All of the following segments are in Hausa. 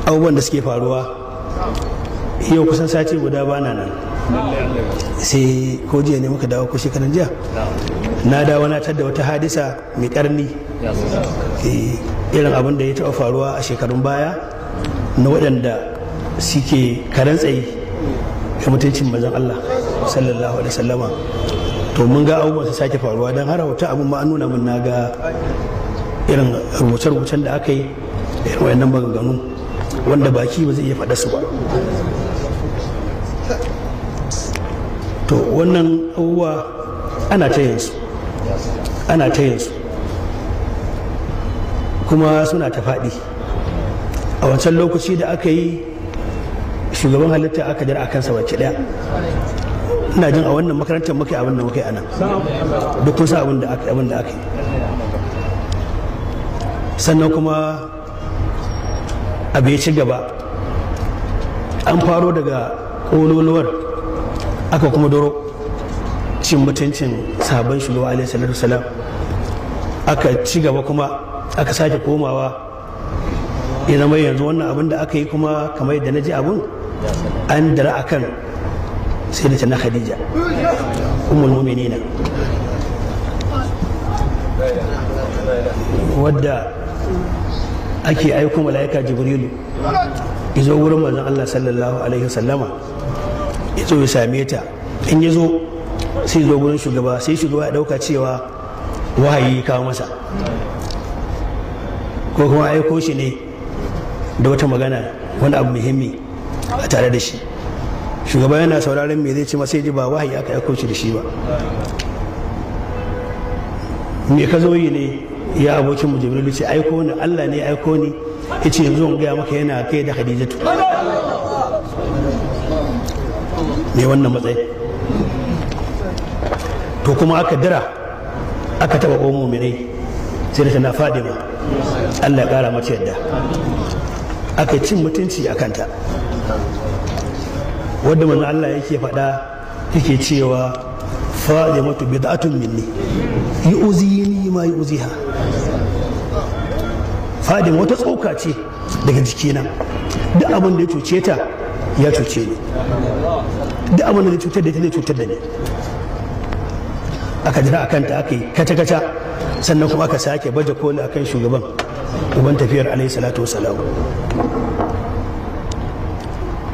abubuwan da suke faruwa yau kusan sati guda bana nan, sai ko jiya ne muka dawo ko shekaran jiya na dawo na tadda wata hadisa mai karni irin abin da ya taɓa faruwa a shekarun baya na waɗanda suke karen tsayi ga mutuncin manzon Allah sallallahu alaihi wasallama. To mun ga abubuwan su sake faruwa don har wata abin ma an nuna mun na ga irin rubuce-rubucen da aka yi irin wayannan maganganu wanda baki ba zai iya faɗa su ba. To wannan abubuwa ana ta yin su kuma suna ta faɗi. A wancan lokaci da aka yi shugaban halitta aka jira a kansa wacce ɗaya, ina jin a wannan makarantar muke abin da muke a nan duk kun sa abin da aka yi. Sannan kuma abu ya ci gaba, an faro daga ƙololuwar aka kuma doro cin mutuncin sabon shugaba alaihi salatu wasalam, aka ci gaba kuma aka sake komawa ya zama yanzu wannan abin da aka yi kuma kamar yadda na ji abin an dara akan sai da na Khadija ummul mu'minina wadda ake aiko mala'ika Jibrilu izo wurin manzon Allah sallallahu alaihi wasallama ya zo ya same ta, in ya zo sai zo wurin shugaba, sai shugaba ya dauka cewa wahayi kawo masa ko kuma aiko shi ne da wata magana wani abu muhimmi a tare da shi. Shugaba yana sauraron me zai ce masa, ji ba wahayi aka aiko shi da shi ba. Me ka zo yi ne ya abokin mu Jibrilu? ce aiko ni, Allah ne aiko ni, yace yanzu in gaya maka yana kai da Khadijatu ne wannan matsayi. To kuma aka dira aka taba ko mu'minai sai da tana Fadima, Allah ya kara mace yadda, aka cin mutunci a kanta wadda manzo Allah yake faɗa yake cewa Fadimatu bid'atun minni yu'zini ma yu'ziha. Fadima wata tsoka ce daga jikina, duk abin da ya cuce ta ya cuce ni, duk abin da ya cutar da ita zai cutar da ni. Aka jira a kanta aka yi kaca-kaca, sannan kuma aka sake baje koli akan shugaban uban tafiyar alaihi salatu wasalam.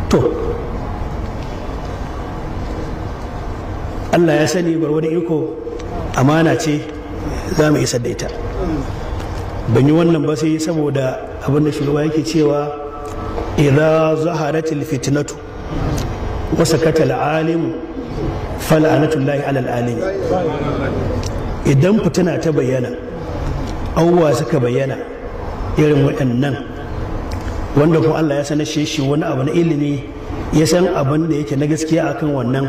To Allah ya sani wani iko amana ce za mu isar da ita. Ban yi wannan ba sai saboda abin da shugaba yake cewa idza zaharatil fitnatu wa sakata al-alim fal'anatullahi alal alim. Idan fitina ta bayyana, auwa suka bayyana irin waɗannan wanda kuma Allah ya sanar shi wani abu na ilimi, ya san abin da yake na gaskiya akan wannan,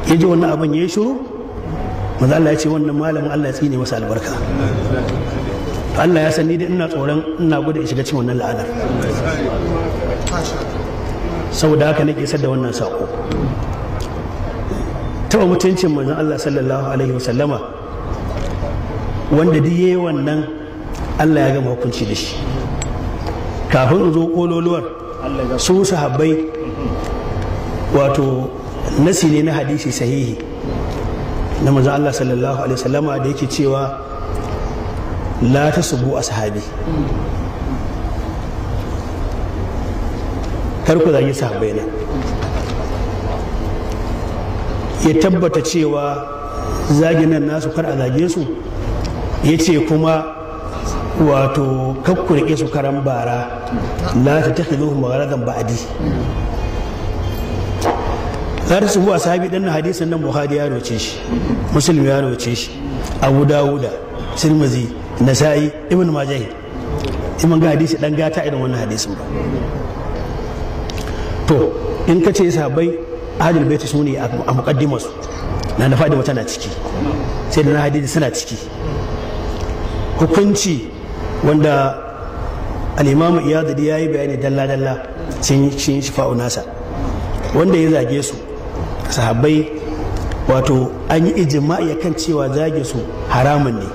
ya ji wannan abin ya yi shiru, maza Allah ya ce wannan malamin Allah ya tsine masa albarka. Allah ya san ni da ina tsoron ina gudu in shiga cikin wannan la'anar, saboda haka nake isar da wannan sako. Taɓa mutuncin manzon Allah sallallahu alaihi wasallama wanda duk yayi wannan Allah ya gama hukunci da shi. Kafin in zo kololuwar su sahabbai, wato nasi ne na hadisi sahihi na manzon Allah sallallahu alaihi wasallama da yake cewa la tasubbu ashabi, kar ku zagi sahabbai na. Ya tabbata cewa zaginan nasu kar a zage su, ya ce kuma wato kakkurke su karan bara, la ta tafi zuwa magaragan ba'adi. Za ta subu a sahabi ɗan hadisin nan Buhari ya roce shi, Muslim ya roce shi, Abu Dawuda, Tirmidhi, Nasa'i, Ibn Majah. Iman ga hadisi ɗan gata irin wannan hadisin ba. To in ka ce sahabbai ahlul baiti su ne a muqaddimarsu, na Fadima tana ciki, sai da na hadisi suna ciki. Hukunci wanda al-Imam Iyad ya yi bayani dalla-dalla sun yi shifa'u nasa, wanda ya zage su sahabbai, wato an yi ijma'i kan cewa zage su haramun ne.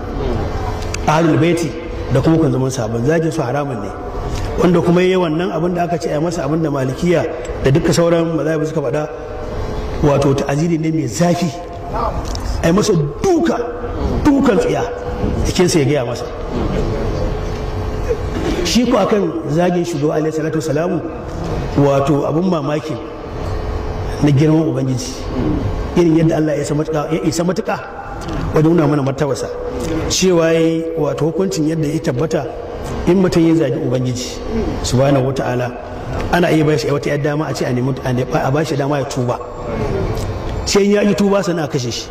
Ahlul baiti da kuma kun zaman sahabban zage su haramun ne. wanda kuma yi wannan abin da aka ce a masa abin da malikiya da duka sauran mazhabi suka faɗa wato ta'aziri ne mai zafi a masa dukan tsiya jikinsa ya gaya masa shi ko akan zagin shugaba alaihi salatu wasalamu wato abin mamaki na girman ubangiji irin yadda Allah ya isa matuƙa wajen nuna mana martabarsa cewa yi wato hukuncin yadda ya tabbata in mutum ya zagi ubangiji subhanahu wata'ala ana iya bashi wata yadda dama a ce a bashi dama ya tuba sai ya yi tuba sannan a kashe shi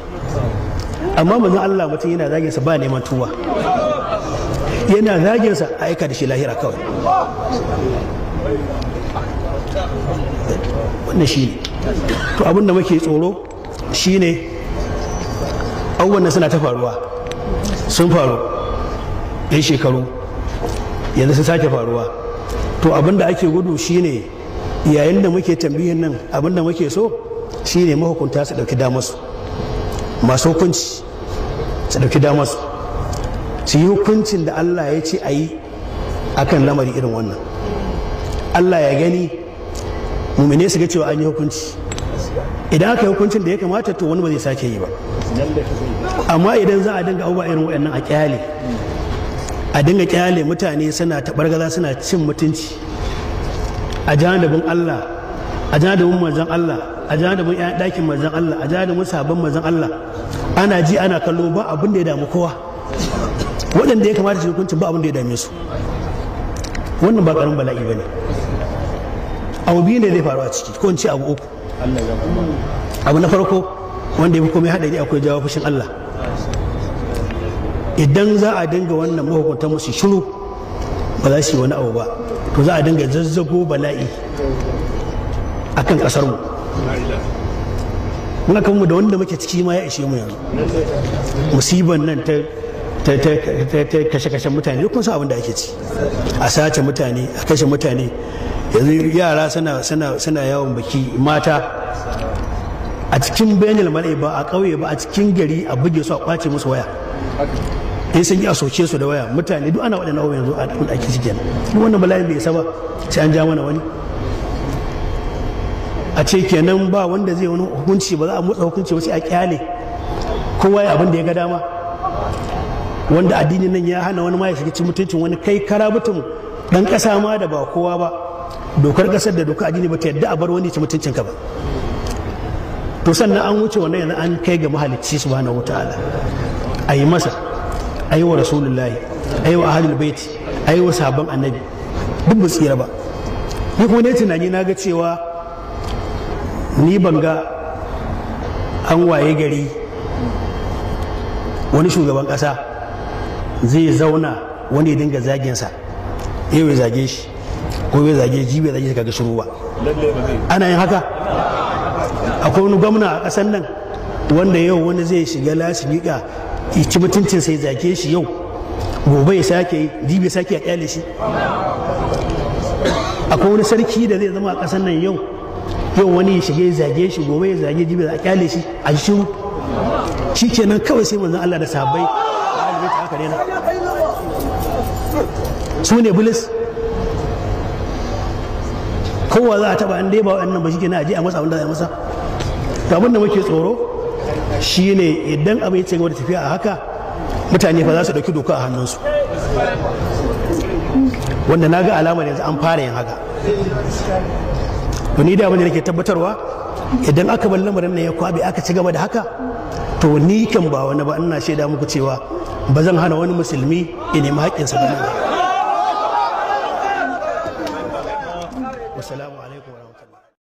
amma manzon Allah mutum yana zagin sa ba neman tuba yana zagin sa a aika da shi lahira kawai wannan shi ne to abin da muke tsoro shine abubuwan nan suna ta faruwa sun faru yan shekaru yanzu sun sake faruwa to abin da ake gudu shine yayin da muke tambihin nan abin da muke so shine mahukunta su dauki damarsu masu hukunci su dauki damarsu su yi hukuncin da Allah ya ce a yi akan lamari irin wannan Allah ya gani mumine su ga cewa an yi hukunci idan aka yi hukuncin da ya kamata to wani ba zai sake yi ba amma idan za a dinga abubuwa irin waɗannan a dinga kyale mutane suna taɓargaza suna cin mutunci a janibin Allah a janibin manzon Allah a janibin ɗakin manzon Allah a janibin sabon manzon Allah ana ji ana kallo ba abin da ya damu kowa waɗanda ya kamata su hukuncin ba abin da ya dame su wannan ba ƙaramin bala'i ba ne abu biyu ne zai faru a ciki ko in ce abu uku abu na farko wanda ya fi komai haɗari akwai jawo fushin Allah idan za a dinga wannan mahukuntan musu shiru ba za su yi wani abu ba to za a dinga zazzago bala'i a kan ƙasarmu muna kanmu da wanda muke ciki ma ya ishe mu yanzu musibar nan ta kashe-kashen mutane duk kun san abin da ake ci a sace mutane a kashe mutane yanzu yara suna yawon biki mata a cikin bainul malai ba a ƙauye ba a cikin gari a buge su a kwace musu waya in sun yi a soke su da waya mutane duk ana waɗannan abubuwan yanzu a ɗan ake ciki duk wannan bala'in bai isa ba sai an ja mana wani a ce kenan ba wanda zai wani hukunci ba za a motsa hukunci ba sai a kyale kowa ya abin da ya ga dama wanda addinin nan ya hana wani ma ya shiga cikin mutuncin wani kai kara mutum dan ƙasa ma da ba kowa ba dokar ƙasar da dokar addini ba ta yadda a bar wani ci mutuncinka ba to sannan an wuce wannan yanzu an kai ga mahalicci subhanahu wataala a yi masa a yi wa rasulullahi a yi wa ahlul baiti a yi wa sabon annabi duk ba tsira ba ni kuma ne tunani na ga cewa ni ban ga an waye gari wani shugaban ƙasa zai zauna wani ya dinga zagensa yau ya zage shi ko ya zage jibi ya zage shi kaga shiru ba ana yin haka akwai wani gwamna a ƙasar nan wanda yau wani zai shiga lasifika ya ci mutuncin sai zage shi yau gobe ya sake yi jibi ya sake ya kyale shi akwai wani sarki da zai zama a ƙasar nan yau wani ya shiga ya zage shi gobe ya zage jibi ya kyale shi a shiru shi kenan kawai sai manzon Allah da sahabbai su ne bulis kowa za a taba an dai ba wannan ba shi kenan aje a masa abin da ya masa to abin da muke tsoro shine idan abin ya ci gaba da tafiya a haka mutane fa za su dauki doka a hannunsu wanda na ga alamar yanzu an fara yin haka to ni da abin da nake tabbatarwa idan aka bar lamarin nan ya kwabe aka ci gaba da haka to ni kan ba wani ba ina shaida muku cewa ba zan hana wani musulmi ya nemi haƙƙinsa ba.